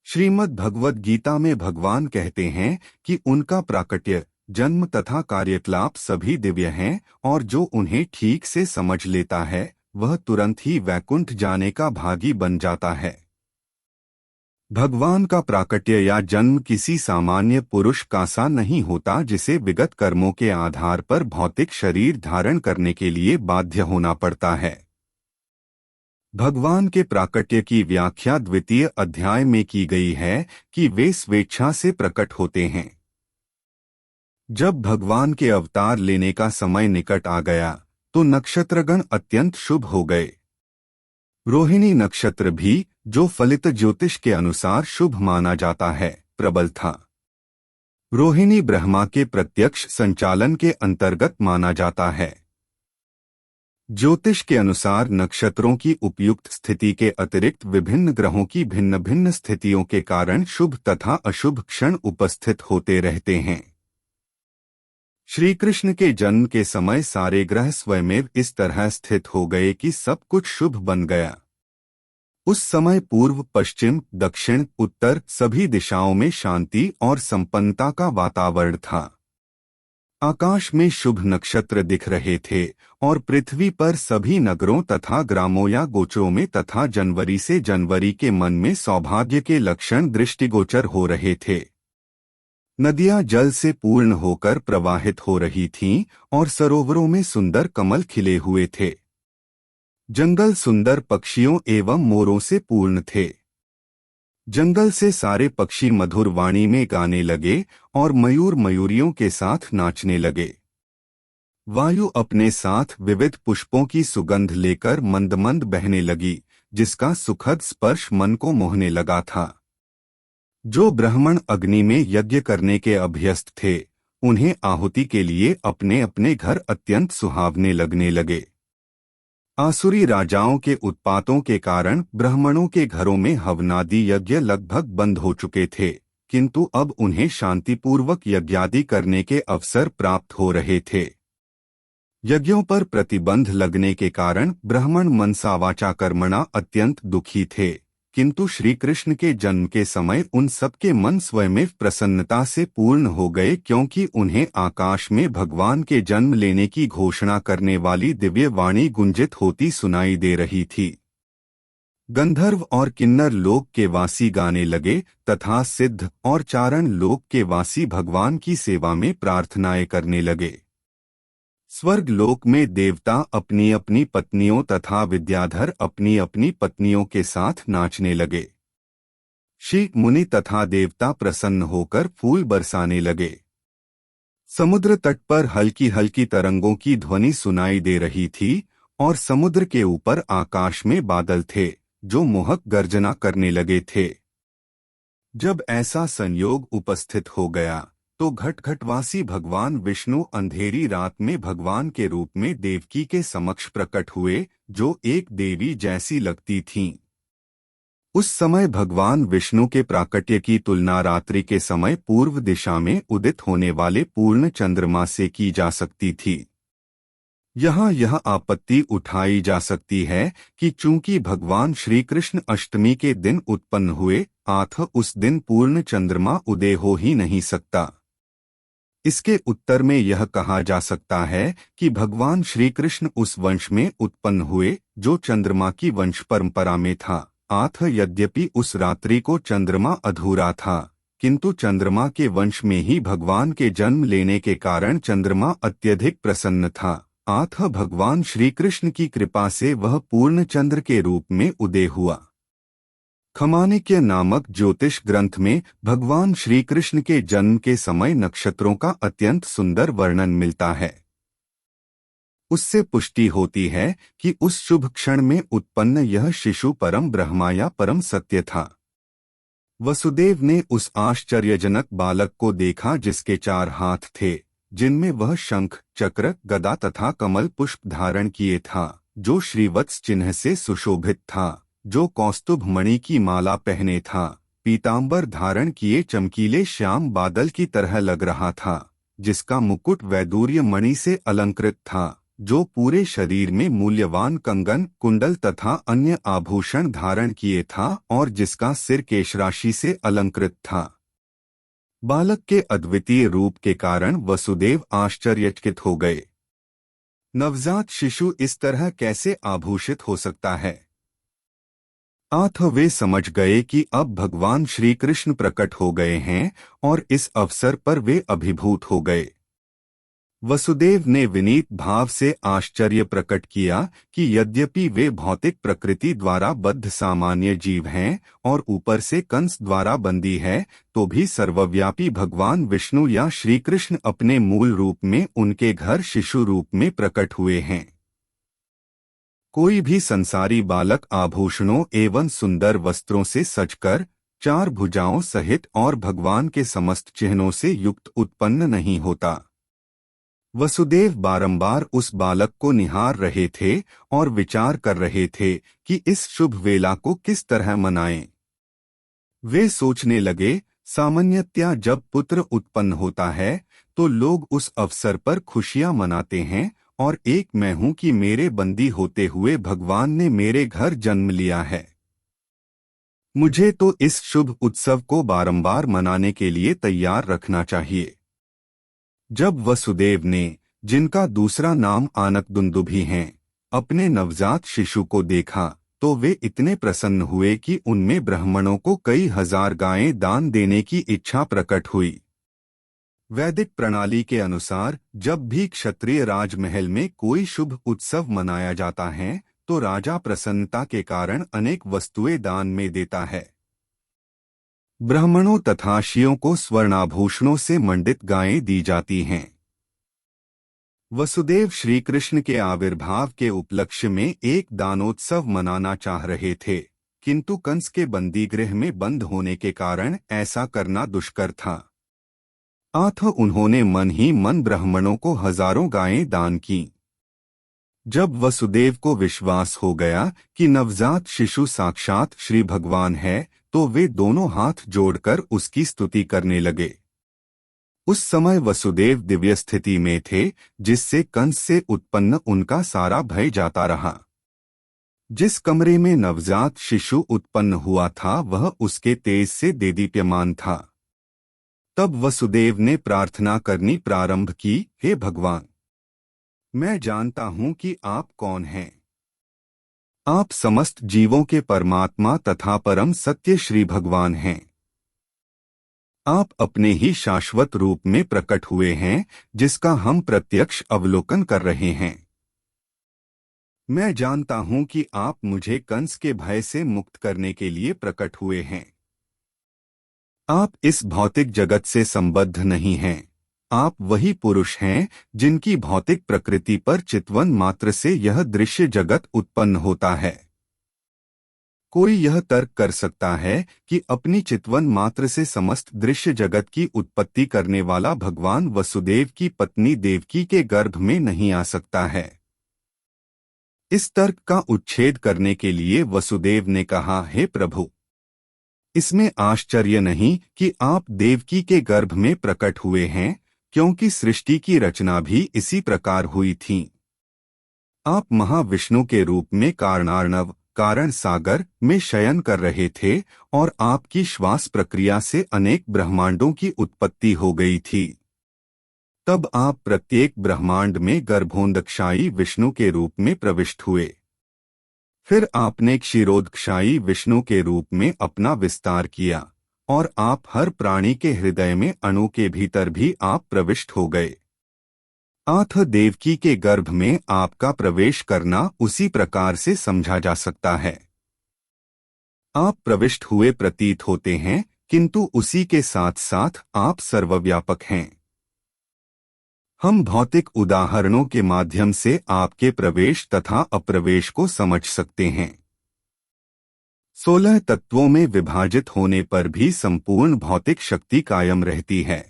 श्रीमद् भगवद गीता में भगवान कहते हैं कि उनका प्राकट्य, जन्म तथा कार्यकलाप सभी दिव्य हैं और जो उन्हें ठीक से समझ लेता है वह तुरंत ही वैकुंठ जाने का भागी बन जाता है। भगवान का प्राकट्य या जन्म किसी सामान्य पुरुष का सा नहीं होता जिसे विगत कर्मों के आधार पर भौतिक शरीर धारण करने के लिए बाध्य होना पड़ता है। भगवान के प्राकट्य की व्याख्या द्वितीय अध्याय में की गई है कि वे स्वेच्छा से प्रकट होते हैं। जब भगवान के अवतार लेने का समय निकट आ गया तो नक्षत्रगण अत्यंत शुभ हो गए। रोहिणी नक्षत्र भी, जो फलित ज्योतिष के अनुसार शुभ माना जाता है, प्रबल था। रोहिणी ब्रह्मा के प्रत्यक्ष संचालन के अंतर्गत माना जाता है। ज्योतिष के अनुसार नक्षत्रों की उपयुक्त स्थिति के अतिरिक्त विभिन्न ग्रहों की भिन्न भिन्न स्थितियों के कारण शुभ तथा अशुभ क्षण उपस्थित होते रहते हैं। श्री कृष्ण के जन्म के समय सारे ग्रह स्वयमेव इस तरह स्थित हो गए कि सब कुछ शुभ बन गया। उस समय पूर्व, पश्चिम, दक्षिण, उत्तर सभी दिशाओं में शांति और संपन्नता का वातावरण था। आकाश में शुभ नक्षत्र दिख रहे थे और पृथ्वी पर सभी नगरों तथा ग्रामों या गोत्रों में तथा जनवरी से जनवरी के मन में सौभाग्य के लक्षण दृष्टिगोचर हो रहे थे। नदियां जल से पूर्ण होकर प्रवाहित हो रही थीं और सरोवरों में सुंदर कमल खिले हुए थे। जंगल सुंदर पक्षियों एवं मोरों से पूर्ण थे। जंगल से सारे पक्षी मधुर वाणी में गाने लगे और मयूर मयूरियों के साथ नाचने लगे। वायु अपने साथ विविध पुष्पों की सुगंध लेकर मंद मंद बहने लगी, जिसका सुखद स्पर्श मन को मोहने लगा था। जो ब्राह्मण अग्नि में यज्ञ करने के अभ्यस्त थे, उन्हें आहुति के लिए अपने अपने घर अत्यंत सुहावने लगने लगे। आसुरी राजाओं के उत्पातों के कारण ब्राह्मणों के घरों में हवनादि यज्ञ लगभग बंद हो चुके थे, किंतु अब उन्हें शांतिपूर्वक यज्ञादि करने के अवसर प्राप्त हो रहे थे। यज्ञों पर प्रतिबंध लगने के कारण ब्राह्मण मनसा वाचा कर्मणा अत्यंत दुखी थे, किंतु श्री कृष्ण के जन्म के समय उन सबके मन स्वयमेव प्रसन्नता से पूर्ण हो गए, क्योंकि उन्हें आकाश में भगवान के जन्म लेने की घोषणा करने वाली दिव्य वाणी गुंजित होती सुनाई दे रही थी। गंधर्व और किन्नर लोक के वासी गाने लगे तथा सिद्ध और चारण लोक के वासी भगवान की सेवा में प्रार्थनाएं करने लगे। स्वर्ग लोक में देवता अपनी अपनी पत्नियों तथा विद्याधर अपनी अपनी पत्नियों के साथ नाचने लगे। ऋषि मुनि तथा देवता प्रसन्न होकर फूल बरसाने लगे। समुद्र तट पर हल्की हल्की तरंगों की ध्वनि सुनाई दे रही थी और समुद्र के ऊपर आकाश में बादल थे जो मोहक गर्जना करने लगे थे। जब ऐसा संयोग उपस्थित हो गया तो घटघटवासी भगवान विष्णु अंधेरी रात में भगवान के रूप में देवकी के समक्ष प्रकट हुए, जो एक देवी जैसी लगती थीं। उस समय भगवान विष्णु के प्राकट्य की तुलना रात्रि के समय पूर्व दिशा में उदित होने वाले पूर्ण चंद्रमा से की जा सकती थी। यहाँ यह आपत्ति उठाई जा सकती है कि चूंकि भगवान श्री कृष्ण अष्टमी के दिन उत्पन्न हुए, अतः उस दिन पूर्ण चंद्रमा उदय हो ही नहीं सकता। इसके उत्तर में यह कहा जा सकता है कि भगवान श्री कृष्ण उस वंश में उत्पन्न हुए जो चंद्रमा की वंश परंपरा में था। अतः यद्यपि उस रात्रि को चंद्रमा अधूरा था, किंतु चंद्रमा के वंश में ही भगवान के जन्म लेने के कारण चंद्रमा अत्यधिक प्रसन्न था। अतः भगवान श्री कृष्ण की कृपा से वह पूर्ण चंद्र के रूप में उदय हुआ। खमानिक्य नामक ज्योतिष ग्रंथ में भगवान श्री कृष्ण के जन्म के समय नक्षत्रों का अत्यंत सुंदर वर्णन मिलता है। उससे पुष्टि होती है कि उस शुभ क्षण में उत्पन्न यह शिशु परम ब्रह्मा या परम सत्य था। वसुदेव ने उस आश्चर्यजनक बालक को देखा जिसके 4 हाथ थे, जिनमें वह शंख, चक्र, गदा तथा कमल पुष्प धारण किए था, जो श्रीवत्स चिन्ह से सुशोभित था, जो कौस्तुभ मणि की माला पहने था, पीतांबर धारण किए चमकीले श्याम बादल की तरह लग रहा था, जिसका मुकुट वैदूर्य मणि से अलंकृत था, जो पूरे शरीर में मूल्यवान कंगन, कुंडल तथा अन्य आभूषण धारण किए था और जिसका सिर केशराशि से अलंकृत था। बालक के अद्वितीय रूप के कारण वसुदेव आश्चर्यचकित हो गए। नवजात शिशु इस तरह कैसे आभूषित हो सकता है? आठ वे समझ गए कि अब भगवान श्री कृष्ण प्रकट हो गए हैं और इस अवसर पर वे अभिभूत हो गए। वसुदेव ने विनीत भाव से आश्चर्य प्रकट किया कि यद्यपि वे भौतिक प्रकृति द्वारा बद्ध सामान्य जीव हैं और ऊपर से कंस द्वारा बंदी है, तो भी सर्वव्यापी भगवान विष्णु या श्री कृष्ण अपने मूल रूप में उनके घर शिशु रूप में प्रकट हुए हैं। कोई भी संसारी बालक आभूषणों एवं सुंदर वस्त्रों से सजकर, चार भुजाओं सहित और भगवान के समस्त चिन्हों से युक्त उत्पन्न नहीं होता। वसुदेव बारंबार उस बालक को निहार रहे थे और विचार कर रहे थे कि इस शुभ वेला को किस तरह मनाएं। वे सोचने लगे, सामान्यतया जब पुत्र उत्पन्न होता है तो लोग उस अवसर पर खुशियां मनाते हैं और एक मैं हूं कि मेरे बंदी होते हुए भगवान ने मेरे घर जन्म लिया है। मुझे तो इस शुभ उत्सव को बारंबार मनाने के लिए तैयार रखना चाहिए। जब वसुदेव ने, जिनका दूसरा नाम आनकदुंदुभी हैं, अपने नवजात शिशु को देखा तो वे इतने प्रसन्न हुए कि उनमें ब्राह्मणों को कई हजार गायें दान देने की इच्छा प्रकट हुई। वैदिक प्रणाली के अनुसार जब भी क्षत्रिय राजमहल में कोई शुभ उत्सव मनाया जाता है तो राजा प्रसन्नता के कारण अनेक वस्तुएं दान में देता है। ब्राह्मणों तथा ऋषियों को स्वर्णाभूषणों से मंडित गायें दी जाती हैं। वसुदेव श्री कृष्ण के आविर्भाव के उपलक्ष्य में एक दानोत्सव मनाना चाह रहे थे, किंतु कंस के बंदीगृह में बंद होने के कारण ऐसा करना दुष्कर था। अतः उन्होंने मन ही मन ब्राह्मणों को हजारों गायें दान की। जब वसुदेव को विश्वास हो गया कि नवजात शिशु साक्षात श्री भगवान है, तो वे दोनों हाथ जोड़कर उसकी स्तुति करने लगे। उस समय वसुदेव दिव्य स्थिति में थे, जिससे कंस से उत्पन्न उनका सारा भय जाता रहा। जिस कमरे में नवजात शिशु उत्पन्न हुआ था वह उसके तेज से देदीप्यमान था। तब वसुदेव ने प्रार्थना करनी प्रारंभ की, हे भगवान, मैं जानता हूं कि आप कौन हैं। आप समस्त जीवों के परमात्मा तथा परम सत्य श्री भगवान हैं। आप अपने ही शाश्वत रूप में प्रकट हुए हैं, जिसका हम प्रत्यक्ष अवलोकन कर रहे हैं। मैं जानता हूं कि आप मुझे कंस के भय से मुक्त करने के लिए प्रकट हुए हैं। आप इस भौतिक जगत से संबद्ध नहीं हैं। आप वही पुरुष हैं जिनकी भौतिक प्रकृति पर चितवन मात्र से यह दृश्य जगत उत्पन्न होता है। कोई यह तर्क कर सकता है कि अपनी चितवन मात्र से समस्त दृश्य जगत की उत्पत्ति करने वाला भगवान वसुदेव की पत्नी देवकी के गर्भ में नहीं आ सकता है। इस तर्क का उच्छेद करने के लिए वसुदेव ने कहा, हे प्रभु, इसमें आश्चर्य नहीं कि आप देवकी के गर्भ में प्रकट हुए हैं, क्योंकि सृष्टि की रचना भी इसी प्रकार हुई थी। आप महाविष्णु के रूप में कारणार्णव, कारण सागर में शयन कर रहे थे और आपकी श्वास प्रक्रिया से अनेक ब्रह्मांडों की उत्पत्ति हो गई थी। तब आप प्रत्येक ब्रह्मांड में गर्भोन्दक्षायी विष्णु के रूप में प्रविष्ट हुए। फिर आपने क्षीरोदक्षायी विष्णु के रूप में अपना विस्तार किया और आप हर प्राणी के हृदय में अणु के भीतर भी आप प्रविष्ट हो गए। अतः देवकी के गर्भ में आपका प्रवेश करना उसी प्रकार से समझा जा सकता है। आप प्रविष्ट हुए प्रतीत होते हैं, किंतु उसी के साथ साथ आप सर्वव्यापक हैं। हम भौतिक उदाहरणों के माध्यम से आपके प्रवेश तथा अप्रवेश को समझ सकते हैं। 16 तत्वों में विभाजित होने पर भी संपूर्ण भौतिक शक्ति कायम रहती है।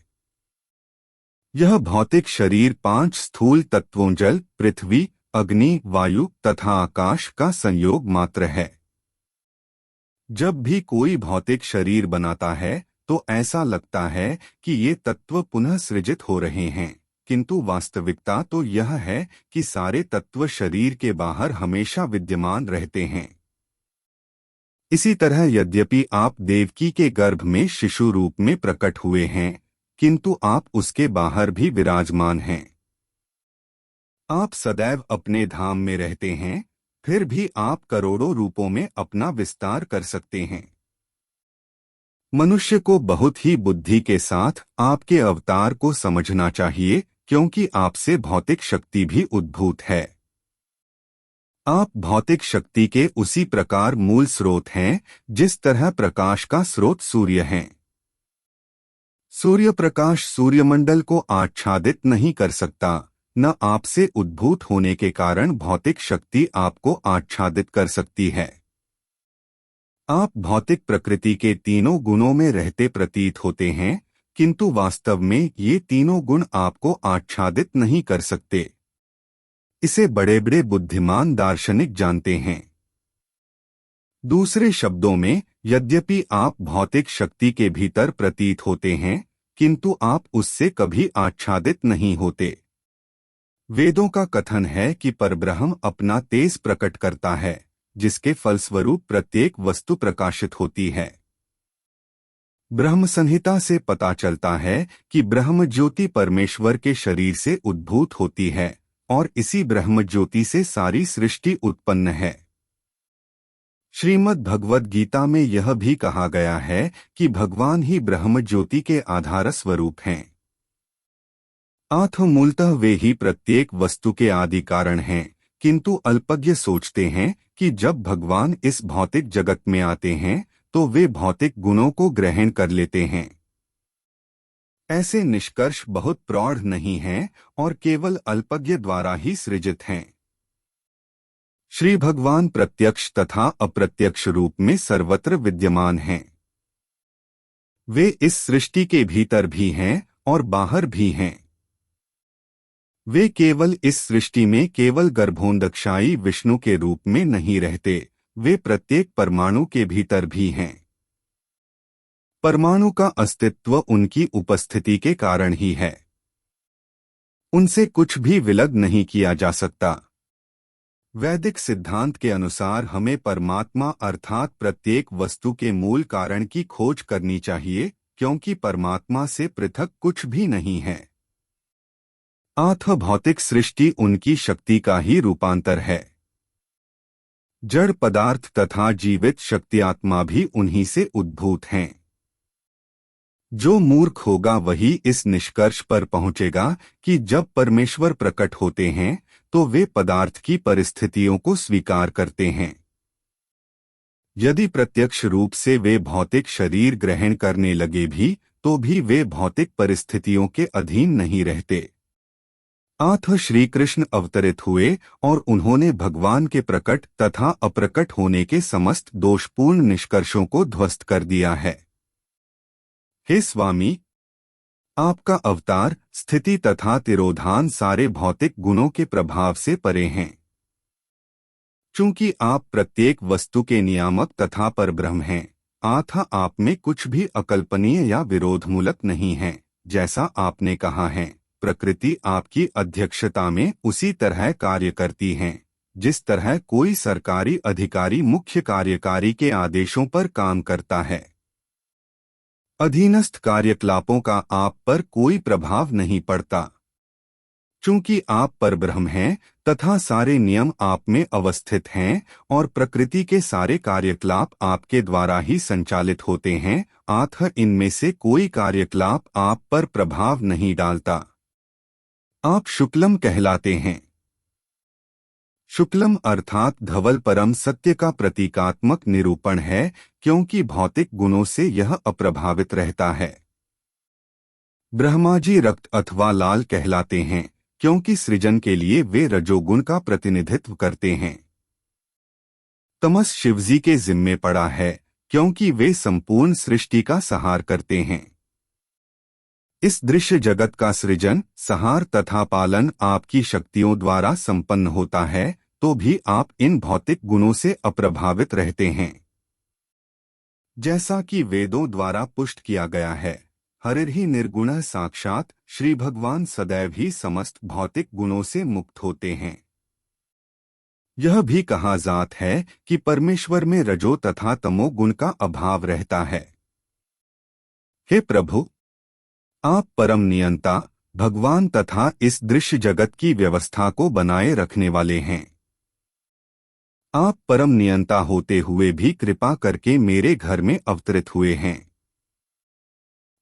यह भौतिक शरीर 5 स्थूल तत्वों जल, पृथ्वी, अग्नि, वायु तथा आकाश का संयोग मात्र है। जब भी कोई भौतिक शरीर बनाता है तो ऐसा लगता है कि ये तत्व पुनः सृजित हो रहे हैं, किंतु वास्तविकता तो यह है कि सारे तत्व शरीर के बाहर हमेशा विद्यमान रहते हैं। इसी तरह यद्यपि आप देवकी के गर्भ में शिशु रूप में प्रकट हुए हैं, किंतु आप उसके बाहर भी विराजमान हैं। आप सदैव अपने धाम में रहते हैं, फिर भी आप करोड़ों रूपों में अपना विस्तार कर सकते हैं। मनुष्य को बहुत ही बुद्धि के साथ आपके अवतार को समझना चाहिए, क्योंकि आपसे भौतिक शक्ति भी उद्भूत है। आप भौतिक शक्ति के उसी प्रकार मूल स्रोत हैं जिस तरह प्रकाश का स्रोत सूर्य है। सूर्य प्रकाश सूर्यमंडल को आच्छादित नहीं कर सकता, न आपसे उद्भूत होने के कारण भौतिक शक्ति आपको आच्छादित कर सकती है। आप भौतिक प्रकृति के तीनों गुणों में रहते प्रतीत होते हैं, किंतु वास्तव में ये तीनों गुण आपको आच्छादित नहीं कर सकते। इसे बड़े बड़े बुद्धिमान दार्शनिक जानते हैं। दूसरे शब्दों में, यद्यपि आप भौतिक शक्ति के भीतर प्रतीत होते हैं, किंतु आप उससे कभी आच्छादित नहीं होते। वेदों का कथन है कि परब्रह्म अपना तेज प्रकट करता है, जिसके फलस्वरूप प्रत्येक वस्तु प्रकाशित होती है। ब्रह्म संहिता से पता चलता है कि ब्रह्म ज्योति परमेश्वर के शरीर से उद्भूत होती है, और इसी ब्रह्म ज्योति से सारी सृष्टि उत्पन्न है। श्रीमद् भगवद गीता में यह भी कहा गया है कि भगवान ही ब्रह्म ज्योति के आधार स्वरूप हैं। मूलतः वे ही प्रत्येक वस्तु के आदि कारण हैं, किंतु अल्पज्ञ सोचते हैं कि जब भगवान इस भौतिक जगत में आते हैं तो वे भौतिक गुणों को ग्रहण कर लेते हैं। ऐसे निष्कर्ष बहुत प्रौढ़ नहीं हैं और केवल अल्पज्ञ द्वारा ही सृजित हैं। श्री भगवान प्रत्यक्ष तथा अप्रत्यक्ष रूप में सर्वत्र विद्यमान हैं। वे इस सृष्टि के भीतर भी हैं और बाहर भी हैं। वे केवल इस सृष्टि में केवल गर्भोंदक्षायी विष्णु के रूप में नहीं रहते, वे प्रत्येक परमाणु के भीतर भी हैं। परमाणु का अस्तित्व उनकी उपस्थिति के कारण ही है। उनसे कुछ भी विलग नहीं किया जा सकता। वैदिक सिद्धांत के अनुसार हमें परमात्मा अर्थात प्रत्येक वस्तु के मूल कारण की खोज करनी चाहिए, क्योंकि परमात्मा से पृथक कुछ भी नहीं है। भौतिक सृष्टि उनकी शक्ति का ही रूपांतर है। जड़ पदार्थ तथा जीवित शक्ति आत्मा भी उन्हीं से उद्भूत हैं। जो मूर्ख होगा वही इस निष्कर्ष पर पहुंचेगा कि जब परमेश्वर प्रकट होते हैं तो वे पदार्थ की परिस्थितियों को स्वीकार करते हैं। यदि प्रत्यक्ष रूप से वे भौतिक शरीर ग्रहण करने लगे भी, तो भी वे भौतिक परिस्थितियों के अधीन नहीं रहते। श्री कृष्ण अवतरित हुए और उन्होंने भगवान के प्रकट तथा अप्रकट होने के समस्त दोषपूर्ण निष्कर्षों को ध्वस्त कर दिया है। हे स्वामी, आपका अवतार, स्थिति तथा तिरोधान सारे भौतिक गुणों के प्रभाव से परे हैं। चूंकि आप प्रत्येक वस्तु के नियामक तथा परब्रह्म हैं, आप में कुछ भी अकल्पनीय या विरोधमूलक नहीं है। जैसा आपने कहा है, प्रकृति आपकी अध्यक्षता में उसी तरह कार्य करती है जिस तरह कोई सरकारी अधिकारी मुख्य कार्यकारी के आदेशों पर काम करता है। अधीनस्थ कार्यकलापों का आप पर कोई प्रभाव नहीं पड़ता। चूंकि आप परब्रह्म हैं तथा सारे नियम आप में अवस्थित हैं और प्रकृति के सारे कार्यकलाप आपके द्वारा ही संचालित होते हैं, इनमें से कोई कार्यकलाप आप पर प्रभाव नहीं डालता। आप शुक्लम कहलाते हैं। शुक्लम अर्थात धवल परम सत्य का प्रतीकात्मक निरूपण है, क्योंकि भौतिक गुणों से यह अप्रभावित रहता है। ब्रह्मा जी रक्त अथवा लाल कहलाते हैं, क्योंकि सृजन के लिए वे रजोगुण का प्रतिनिधित्व करते हैं। तमस शिवजी के जिम्मे पड़ा है, क्योंकि वे संपूर्ण सृष्टि का संहार करते हैं। इस दृश्य जगत का सृजन, संहार तथा पालन आपकी शक्तियों द्वारा संपन्न होता है, तो भी आप इन भौतिक गुणों से अप्रभावित रहते हैं। जैसा कि वेदों द्वारा पुष्ट किया गया है, हरिर्हि निर्गुणः साक्षात, श्री भगवान सदैव ही समस्त भौतिक गुणों से मुक्त होते हैं। यह भी कहा जात है कि परमेश्वर में रजो तथा तमो गुण का अभाव रहता है। हे प्रभु, आप परम नियंता भगवान तथा इस दृश्य जगत की व्यवस्था को बनाए रखने वाले हैं। आप परम नियंता होते हुए भी कृपा करके मेरे घर में अवतरित हुए हैं।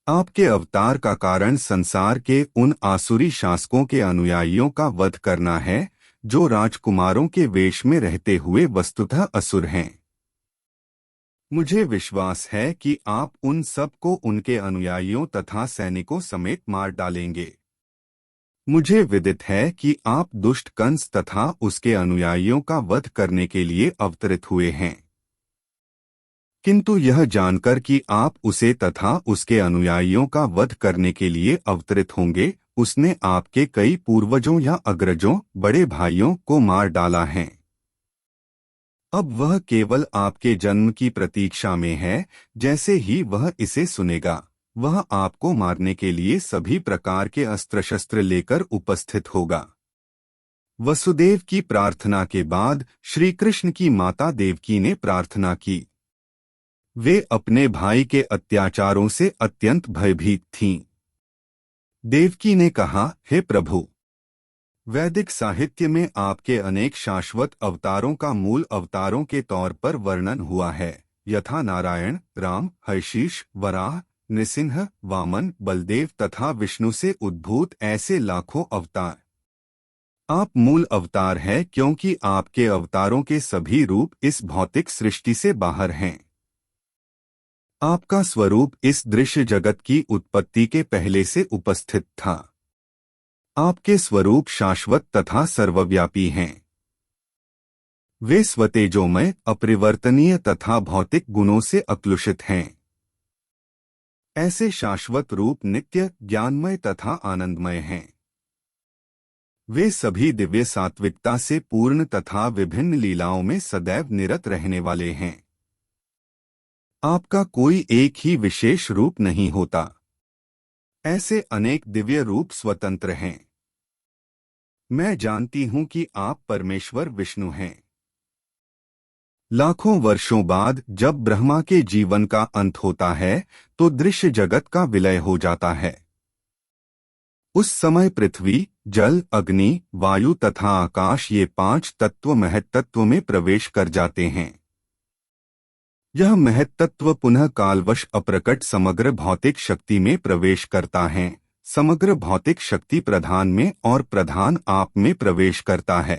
आपके अवतार का कारण संसार के उन आसुरी शासकों के अनुयायियों का वध करना है जो राजकुमारों के वेश में रहते हुए वस्तुतः असुर हैं। मुझे विश्वास है कि आप उन सब को उनके अनुयायियों तथा सैनिकों समेत मार डालेंगे। मुझे विदित है कि आप दुष्ट कंस तथा उसके अनुयायियों का वध करने के लिए अवतरित हुए हैं, किंतु यह जानकर कि आप उसे तथा उसके अनुयायियों का वध करने के लिए अवतरित होंगे, उसने आपके कई पूर्वजों या अग्रजों बड़े भाइयों को मार डाला है। अब वह केवल आपके जन्म की प्रतीक्षा में है। जैसे ही वह इसे सुनेगा, वह आपको मारने के लिए सभी प्रकार के अस्त्र शस्त्र लेकर उपस्थित होगा। वसुदेव की प्रार्थना के बाद श्री कृष्ण की माता देवकी ने प्रार्थना की। वे अपने भाई के अत्याचारों से अत्यंत भयभीत थीं। देवकी ने कहा, हे प्रभु, वैदिक साहित्य में आपके अनेक शाश्वत अवतारों का मूल अवतारों के तौर पर वर्णन हुआ है, यथा नारायण, राम, हयशीष, वराह, नृसिंह, वामन, बलदेव तथा विष्णु से उद्भूत ऐसे लाखों अवतार। आप मूल अवतार हैं क्योंकि आपके अवतारों के सभी रूप इस भौतिक सृष्टि से बाहर हैं। आपका स्वरूप इस दृश्य जगत की उत्पत्ति के पहले से उपस्थित था। आपके स्वरूप शाश्वत तथा सर्वव्यापी हैं। वे स्वतेजोमय, अपरिवर्तनीय तथा भौतिक गुणों से अक्लुषित हैं। ऐसे शाश्वत रूप नित्य, ज्ञानमय तथा आनंदमय हैं। वे सभी दिव्य सात्विकता से पूर्ण तथा विभिन्न लीलाओं में सदैव निरत रहने वाले हैं। आपका कोई एक ही विशेष रूप नहीं होता। ऐसे अनेक दिव्य रूप स्वतंत्र हैं। मैं जानती हूं कि आप परमेश्वर विष्णु हैं। लाखों वर्षों बाद जब ब्रह्मा के जीवन का अंत होता है तो दृश्य जगत का विलय हो जाता है। उस समय पृथ्वी, जल, अग्नि, वायु तथा आकाश ये 5 तत्व महत्तत्व में प्रवेश कर जाते हैं। यह महत्तत्व पुनः कालवश अप्रकट समग्र भौतिक शक्ति में प्रवेश करता है। समग्र भौतिक शक्ति प्रधान में और प्रधान आप में प्रवेश करता है।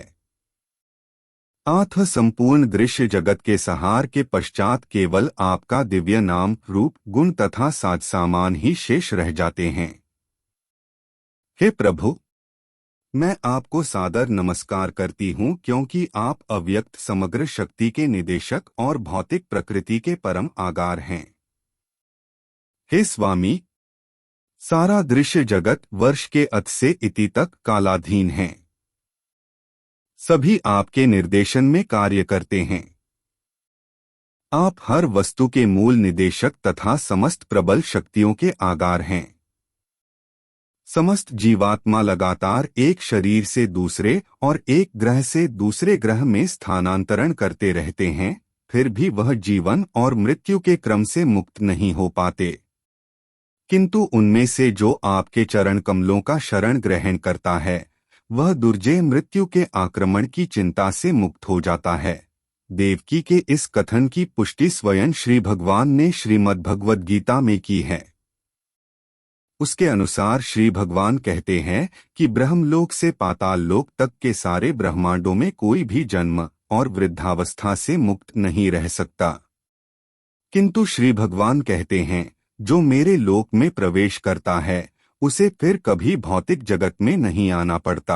अतः संपूर्ण दृश्य जगत के संहार के पश्चात केवल आपका दिव्य नाम, रूप, गुण तथा साज सामान ही शेष रह जाते हैं। हे प्रभु, मैं आपको सादर नमस्कार करती हूँ क्योंकि आप अव्यक्त समग्र शक्ति के निदेशक और भौतिक प्रकृति के परम आगार हैं। हे स्वामी, सारा दृश्य जगत वर्ष के अंत से इति तक कालाधीन है। सभी आपके निर्देशन में कार्य करते हैं। आप हर वस्तु के मूल निदेशक तथा समस्त प्रबल शक्तियों के आगार हैं। समस्त जीवात्मा लगातार एक शरीर से दूसरे और एक ग्रह से दूसरे ग्रह में स्थानांतरण करते रहते हैं, फिर भी वह जीवन और मृत्यु के क्रम से मुक्त नहीं हो पाते। किंतु उनमें से जो आपके चरण कमलों का शरण ग्रहण करता है, वह दुर्जय मृत्यु के आक्रमण की चिंता से मुक्त हो जाता है। देवकी के इस कथन की पुष्टि स्वयं श्री भगवान ने श्रीमद् भगवद गीता में की है। उसके अनुसार श्री भगवान कहते हैं कि ब्रह्मलोक से पाताल लोक तक के सारे ब्रह्मांडों में कोई भी जन्म और वृद्धावस्था से मुक्त नहीं रह सकता। किंतु श्री भगवान कहते हैं, जो मेरे लोक में प्रवेश करता है उसे फिर कभी भौतिक जगत में नहीं आना पड़ता।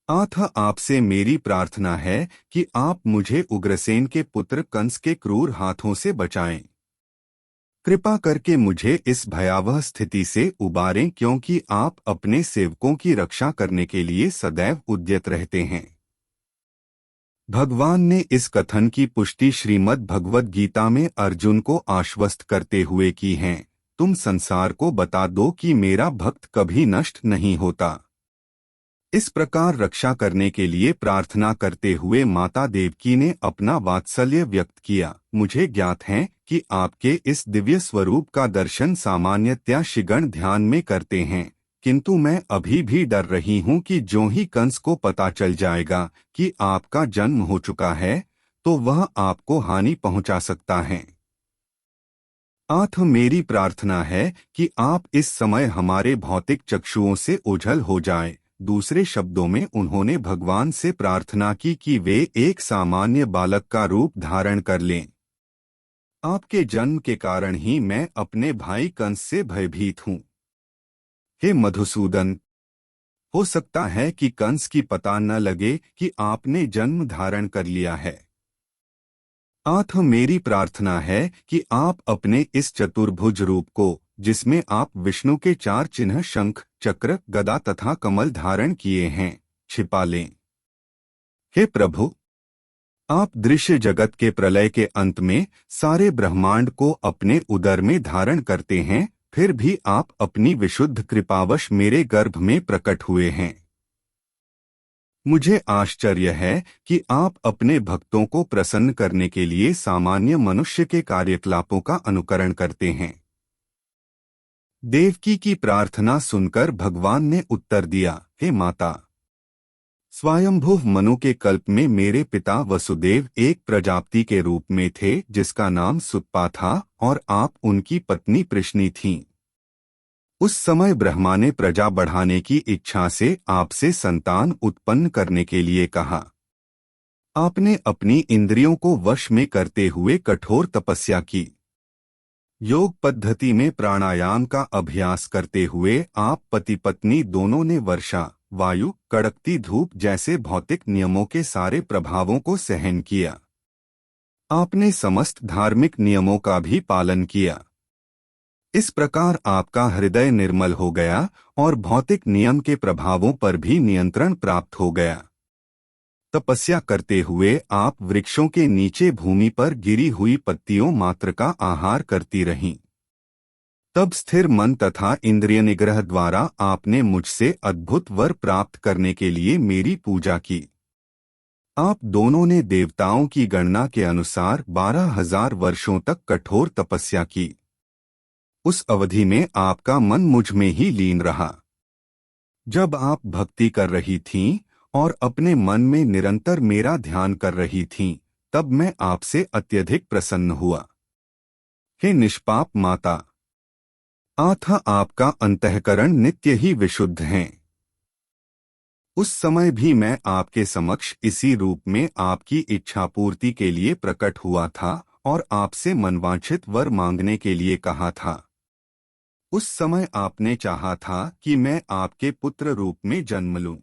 अतः आपसे मेरी प्रार्थना है कि आप मुझे उग्रसेन के पुत्र कंस के क्रूर हाथों से बचाएं। कृपा करके मुझे इस भयावह स्थिति से उबारें क्योंकि आप अपने सेवकों की रक्षा करने के लिए सदैव उद्यत रहते हैं। भगवान ने इस कथन की पुष्टि श्रीमद् भगवद गीता में अर्जुन को आश्वस्त करते हुए की है। तुम संसार को बता दो कि मेरा भक्त कभी नष्ट नहीं होता। इस प्रकार रक्षा करने के लिए प्रार्थना करते हुए माता देवकी ने अपना वात्सल्य व्यक्त किया। मुझे ज्ञात है कि आपके इस दिव्य स्वरूप का दर्शन सामान्यतया ऋषिगण ध्यान में करते हैं, किंतु मैं अभी भी डर रही हूँ कि जो ही कंस को पता चल जाएगा कि आपका जन्म हो चुका है तो वह आपको हानि पहुंचा सकता है। मेरी प्रार्थना है कि आप इस समय हमारे भौतिक चक्षुओं से ओझल हो जाएं। दूसरे शब्दों में उन्होंने भगवान से प्रार्थना की कि वे एक सामान्य बालक का रूप धारण कर लें। आपके जन्म के कारण ही मैं अपने भाई कंस से भयभीत हूँ। हे मधुसूदन, हो सकता है कि कंस की पता न लगे कि आपने जन्म धारण कर लिया है। मेरी प्रार्थना है कि आप अपने इस चतुर्भुज रूप को, जिसमें आप विष्णु के 4 चिन्ह शंख, चक्र, गदा तथा कमल धारण किए हैं, छिपा लें। हे प्रभु, आप दृश्य जगत के प्रलय के अंत में सारे ब्रह्मांड को अपने उदर में धारण करते हैं, फिर भी आप अपनी विशुद्ध कृपावश मेरे गर्भ में प्रकट हुए हैं। मुझे आश्चर्य है कि आप अपने भक्तों को प्रसन्न करने के लिए सामान्य मनुष्य के कार्यकलापों का अनुकरण करते हैं। देवकी की प्रार्थना सुनकर भगवान ने उत्तर दिया, हे माता, स्वयंभुव मनु के कल्प में मेरे पिता वसुदेव एक प्रजापति के रूप में थे जिसका नाम सुतपा था और आप उनकी पत्नी प्रश्नि थीं। उस समय ब्रह्मा ने प्रजा बढ़ाने की इच्छा से आपसे संतान उत्पन्न करने के लिए कहा। आपने अपनी इंद्रियों को वश में करते हुए कठोर तपस्या की। योग पद्धति में प्राणायाम का अभ्यास करते हुए आप पति पत्नी दोनों ने वर्षा, वायु, कड़कती धूप जैसे भौतिक नियमों के सारे प्रभावों को सहन किया। आपने समस्त धार्मिक नियमों का भी पालन किया। इस प्रकार आपका हृदय निर्मल हो गया और भौतिक नियम के प्रभावों पर भी नियंत्रण प्राप्त हो गया। तपस्या करते हुए आप वृक्षों के नीचे भूमि पर गिरी हुई पत्तियों मात्र का आहार करती रहीं। तब स्थिर मन तथा इंद्रिय निग्रह द्वारा आपने मुझसे अद्भुत वर प्राप्त करने के लिए मेरी पूजा की। आप दोनों ने देवताओं की गणना के अनुसार 12,000 वर्षों तक कठोर तपस्या की। उस अवधि में आपका मन मुझ में ही लीन रहा। जब आप भक्ति कर रही थीं और अपने मन में निरंतर मेरा ध्यान कर रही थीं, तब मैं आपसे अत्यधिक प्रसन्न हुआ। हे निष्पाप माता, आपका अंतःकरण नित्य ही विशुद्ध है। उस समय भी मैं आपके समक्ष इसी रूप में आपकी इच्छा पूर्ति के लिए प्रकट हुआ था और आपसे मनवांछित वर मांगने के लिए कहा था। उस समय आपने चाहा था कि मैं आपके पुत्र रूप में जन्म लूं।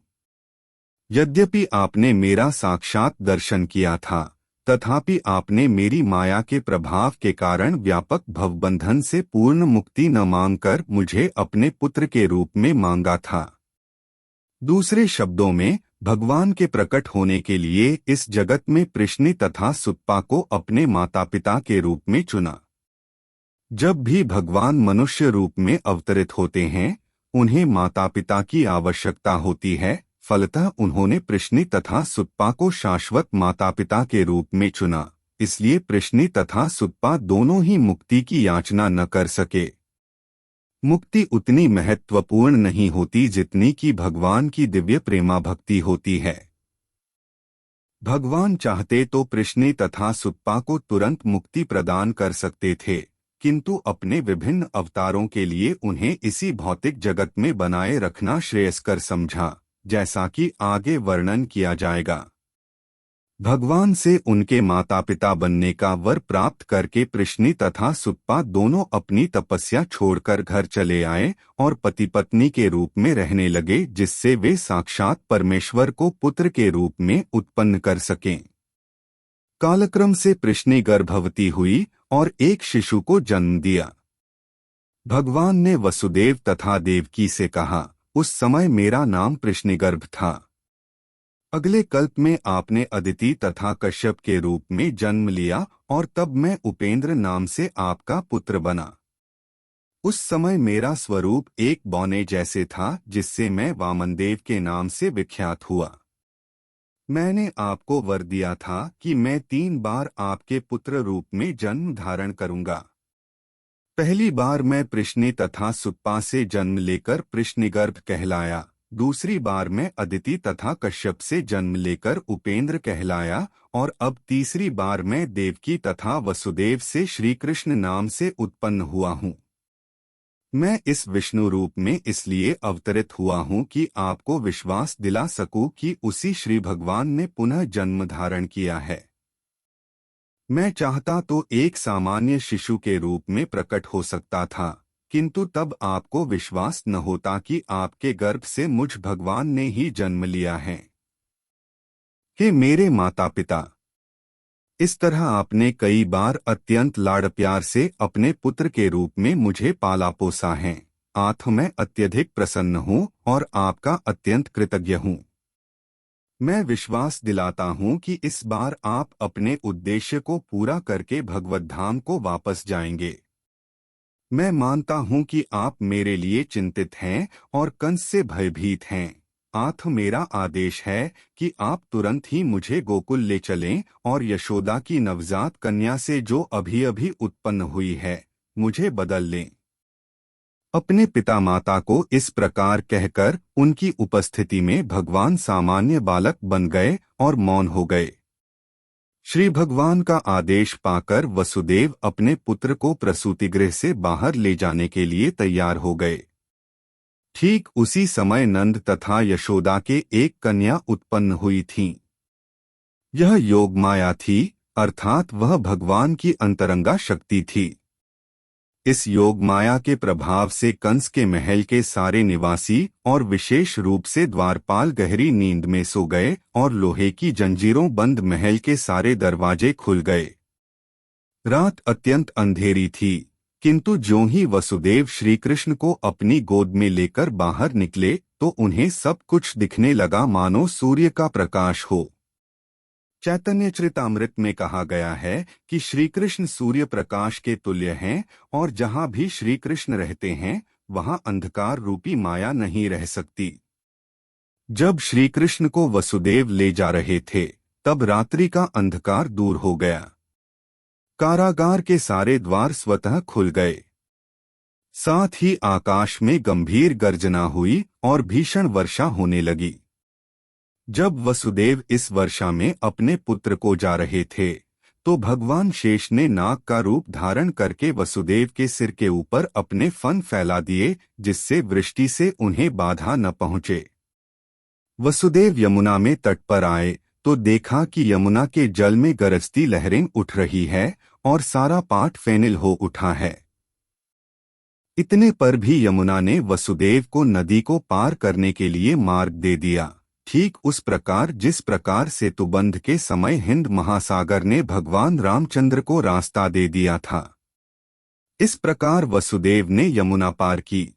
यद्यपि आपने मेरा साक्षात दर्शन किया था, तथापि आपने मेरी माया के प्रभाव के कारण व्यापक भवबंधन से पूर्ण मुक्ति न मांगकर मुझे अपने पुत्र के रूप में मांगा था। दूसरे शब्दों में, भगवान के प्रकट होने के लिए इस जगत में प्रश्नि तथा सुतपा को अपने माता पिता के रूप में चुना। जब भी भगवान मनुष्य रूप में अवतरित होते हैं, उन्हें माता पिता की आवश्यकता होती है। फलतः उन्होंने प्रश्नि तथा सुतपा को शाश्वत माता पिता के रूप में चुना, इसलिए प्रश्नि तथा सुतपा दोनों ही मुक्ति की याचना न कर सके। मुक्ति उतनी महत्वपूर्ण नहीं होती जितनी कि भगवान की दिव्य प्रेमा भक्ति होती है। भगवान चाहते तो प्रश्नि तथा सुतपा को तुरंत मुक्ति प्रदान कर सकते थे, किंतु अपने विभिन्न अवतारों के लिए उन्हें इसी भौतिक जगत में बनाए रखना श्रेयस्कर समझा, जैसा कि आगे वर्णन किया जाएगा। भगवान से उनके माता पिता बनने का वर प्राप्त करके प्रश्नि तथा सुतपा दोनों अपनी तपस्या छोड़कर घर चले आए और पति पत्नी के रूप में रहने लगे, जिससे वे साक्षात परमेश्वर को पुत्र के रूप में उत्पन्न कर सकें। कालक्रम से प्रश्नि गर्भवती हुई और एक शिशु को जन्म दिया। भगवान ने वसुदेव तथा देवकी से कहा, उस समय मेरा नाम प्रश्निगर्भ था। अगले कल्प में आपने अदिति तथा कश्यप के रूप में जन्म लिया और तब मैं उपेंद्र नाम से आपका पुत्र बना। उस समय मेरा स्वरूप एक बौने जैसे था जिससे मैं वामनदेव के नाम से विख्यात हुआ। मैंने आपको वर दिया था कि मैं 3 बार आपके पुत्र रूप में जन्म धारण करूंगा। पहली बार मैं पृश्नि तथा सुप्पा से जन्म लेकर पृश्निगर्भ कहलाया। दूसरी बार मैं अदिति तथा कश्यप से जन्म लेकर उपेंद्र कहलाया। और अब तीसरी बार मैं देवकी तथा वसुदेव से श्री कृष्ण नाम से उत्पन्न हुआ हूँ। मैं इस विष्णु रूप में इसलिए अवतरित हुआ हूँ कि आपको विश्वास दिला सकूं कि उसी श्री भगवान ने पुनः जन्म धारण किया है। मैं चाहता तो एक सामान्य शिशु के रूप में प्रकट हो सकता था, किंतु तब आपको विश्वास न होता कि आपके गर्भ से मुझ भगवान ने ही जन्म लिया है। हे मेरे माता पिता, इस तरह आपने कई बार अत्यंत लाड़ प्यार से अपने पुत्र के रूप में मुझे पाला पोसा है। आत्म मैं अत्यधिक प्रसन्न हूँ और आपका अत्यंत कृतज्ञ हूँ। मैं विश्वास दिलाता हूँ कि इस बार आप अपने उद्देश्य को पूरा करके भगवत धाम को वापस जाएंगे। मैं मानता हूँ कि आप मेरे लिए चिंतित हैं और कंस से भयभीत हैं। आत्म मेरा आदेश है कि आप तुरंत ही मुझे गोकुल ले चलें और यशोदा की नवजात कन्या से जो अभी अभी उत्पन्न हुई है, मुझे बदल लें। अपने पिता माता को इस प्रकार कहकर उनकी उपस्थिति में भगवान सामान्य बालक बन गए और मौन हो गए। श्री भगवान का आदेश पाकर वसुदेव अपने पुत्र को प्रसूतिगृह से बाहर ले जाने के लिए तैयार हो गए। ठीक उसी समय नंद तथा यशोदा के एक कन्या उत्पन्न हुई थीं। यह योग माया थी, अर्थात वह भगवान की अंतरंगा शक्ति थी। इस योग माया के प्रभाव से कंस के महल के सारे निवासी और विशेष रूप से द्वारपाल गहरी नींद में सो गए और लोहे की जंजीरों बंद महल के सारे दरवाजे खुल गए। रात अत्यंत अंधेरी थी, किंतु ज्यों ही वसुदेव श्री कृष्ण को अपनी गोद में लेकर बाहर निकले तो उन्हें सब कुछ दिखने लगा मानो सूर्य का प्रकाश हो। चैतन्य चरितामृत में कहा गया है कि श्री कृष्ण सूर्य प्रकाश के तुल्य हैं और जहाँ भी श्री कृष्ण रहते हैं वहाँ अंधकार रूपी माया नहीं रह सकती। जब श्री कृष्ण को वसुदेव ले जा रहे थे तब रात्रि का अंधकार दूर हो गया। कारागार के सारे द्वार स्वतः खुल गए। साथ ही आकाश में गंभीर गर्जना हुई और भीषण वर्षा होने लगी। जब वसुदेव इस वर्षा में अपने पुत्र को जा रहे थे तो भगवान शेष ने नाग का रूप धारण करके वसुदेव के सिर के ऊपर अपने फन फैला दिए, जिससे वृष्टि से उन्हें बाधा न पहुंचे। वसुदेव यमुना में तट पर आए तो देखा कि यमुना के जल में गरजती लहरें उठ रही है और सारा पाट फेनिल हो उठा है। इतने पर भी यमुना ने वसुदेव को नदी को पार करने के लिए मार्ग दे दिया, ठीक उस प्रकार जिस प्रकार सेतुबंध के समय हिंद महासागर ने भगवान रामचंद्र को रास्ता दे दिया था। इस प्रकार वसुदेव ने यमुना पार की।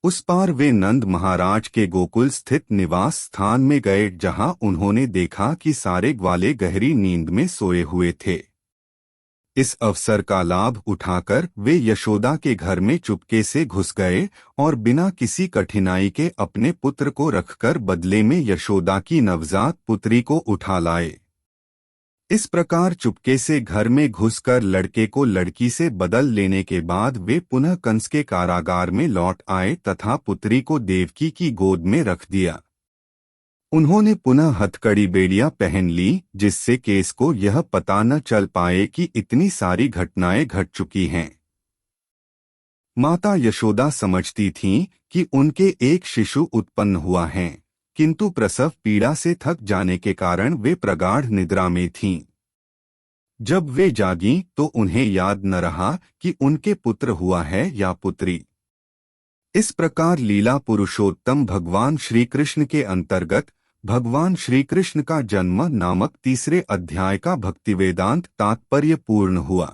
उस पार वे नंद महाराज के गोकुल स्थित निवास स्थान में गए, जहां उन्होंने देखा कि सारे ग्वाले गहरी नींद में सोए हुए थे। इस अवसर का लाभ उठाकर वे यशोदा के घर में चुपके से घुस गए और बिना किसी कठिनाई के अपने पुत्र को रखकर बदले में यशोदा की नवजात पुत्री को उठा लाए। इस प्रकार चुपके से घर में घुसकर लड़के को लड़की से बदल लेने के बाद वे पुनः कंस के कारागार में लौट आए तथा पुत्री को देवकी की गोद में रख दिया। उन्होंने पुनः हथकड़ी बेड़ियां पहन ली, जिससे केस को यह पता न चल पाए कि इतनी सारी घटनाएं घट चुकी हैं। माता यशोदा समझती थीं कि उनके एक शिशु उत्पन्न हुआ है, किंतु प्रसव पीड़ा से थक जाने के कारण वे प्रगाढ़ निद्रा में थीं। जब वे जागीं तो उन्हें याद न रहा कि उनके पुत्र हुआ है या पुत्री। इस प्रकार लीला पुरुषोत्तम भगवान श्री कृष्ण के अंतर्गत भगवान श्री कृष्ण का जन्म नामक तीसरे अध्याय का भक्तिवेदांत तात्पर्य पूर्ण हुआ।